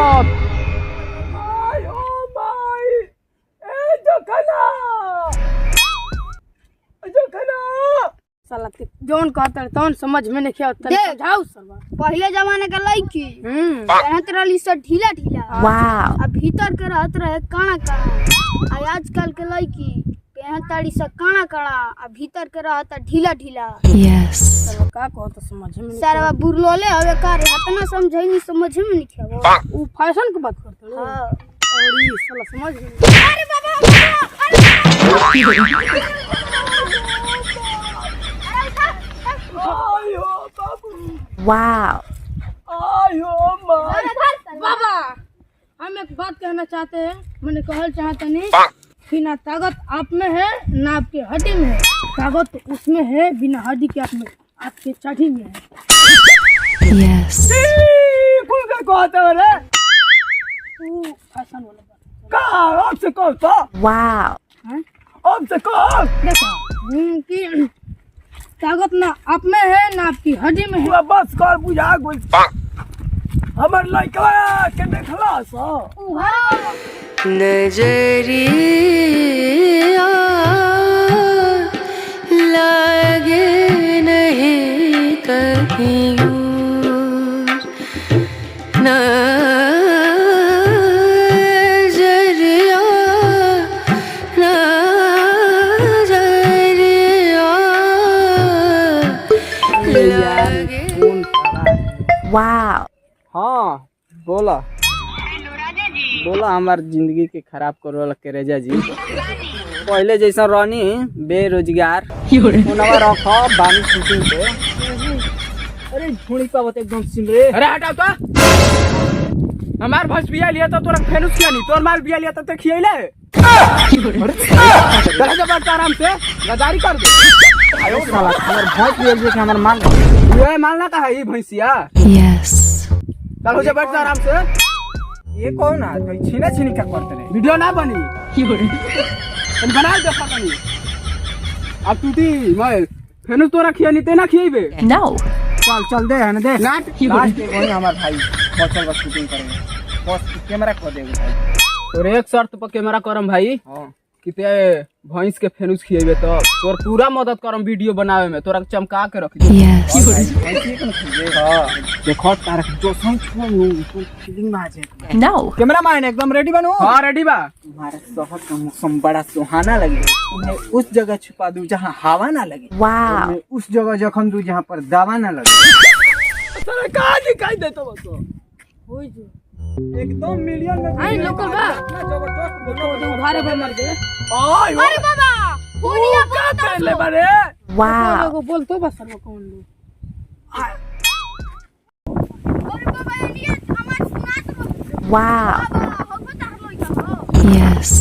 मत। साला जौन कहता है तौन समझ में नहीं आता समझाओ साला। पहले जमाने का लड़की पहनत रही सब ढीला ढीला वाह अब भीतर के रहत रहे काना काना। आ आजकल के लड़की पहनताड़ी सब काना काना आ भीतर के रहता ढीला ढीला। यस साला का कहता समझ में नहीं सारा बुरलोले हवे का रे इतना समझे नहीं समझ में नहीं खेबो। वो फैशन की बात करते हो हां और ये साला समझ में नहीं। अरे बाबा वाह बाबा हम एक बात कहना चाहते हैं। मैंने कहना चाहता नहीं कि ना ताकत आप में है ना आपके हड्डी में है। ताकत तो उसमें है बिना हड्डी के आप में आपके चाटी में है। यस कौन का कहता है रे? तू फैशन वाला बात का अब से कौन सा? वाह अब से कौन? देखो कि ताकत ना आप में है ना आपकी हड्डी में है। पूरा बस कर बुझा गोल हमर लइका के देखला सा नजरिया लागे नहीं कहीं और। नजरिया लागे। वाह हाँ बोला बोला हमार जिंदगी के खराब करो वाला करेजा जी। पहले जैसा रहनी बेरोजगार उनवा रखो बानी शूटिंग पे। अरे झोड़ी पावत एकदम सिम रे। अरे हटाओ तो हमार भैंस बिया लिया तो तोरा फेनुस किया नहीं तोर माल बिया लिया तो खियैले। चला जा बात आराम से गदारी कर दे। आयो साला हमार भैंस बिया लिया कि हमार माल ये माल ना कहा ये भैंसिया। यस चल हो जा बैठ जा आराम से। ये कौन है तो छीना छीनी क्या करते रहे? वीडियो ना बनी तुम बना दे पकड़ी अब टूटी मैं फेनु तोरा खिया नहीं तेना खिएबे नो चल चल दे है ना दे लास्ट के कोई हमार भाई बचल बस शूटिंग करेंगे बस कैमरा खो देगे भाई। और एक शर्त पर कैमरा करम भाई हां कि ते भैंस के फेनुस खिएबे तो तोर पूरा मदद करम वीडियो बनावे में तोरा चमका के रख दे। देखो तारा जो संग छोड़ू तो फीलिंग में आ जाए। नो कैमरा मैन एकदम रेडी बनो। हाँ रेडी बा। तुम्हारे शहर का मौसम बड़ा सुहाना लगे उन्हें उस जगह छुपा दूं जहाँ हवा ना लगे। वाह उस जगह जख्म दूं जहाँ पर दवा ना लगे। साला कहाँ दिखाई देता बस होई जो एकदम मिलियन में आई लोकल बा जबरदस्त तो उघारे पे मर गए। अरे बाबा पूनिया क्या कर ले बारे? वाह को बोल तो बस वो कौन लो अरे बाबा ये हमार सुना तो वाह बाबा हो बता लो यस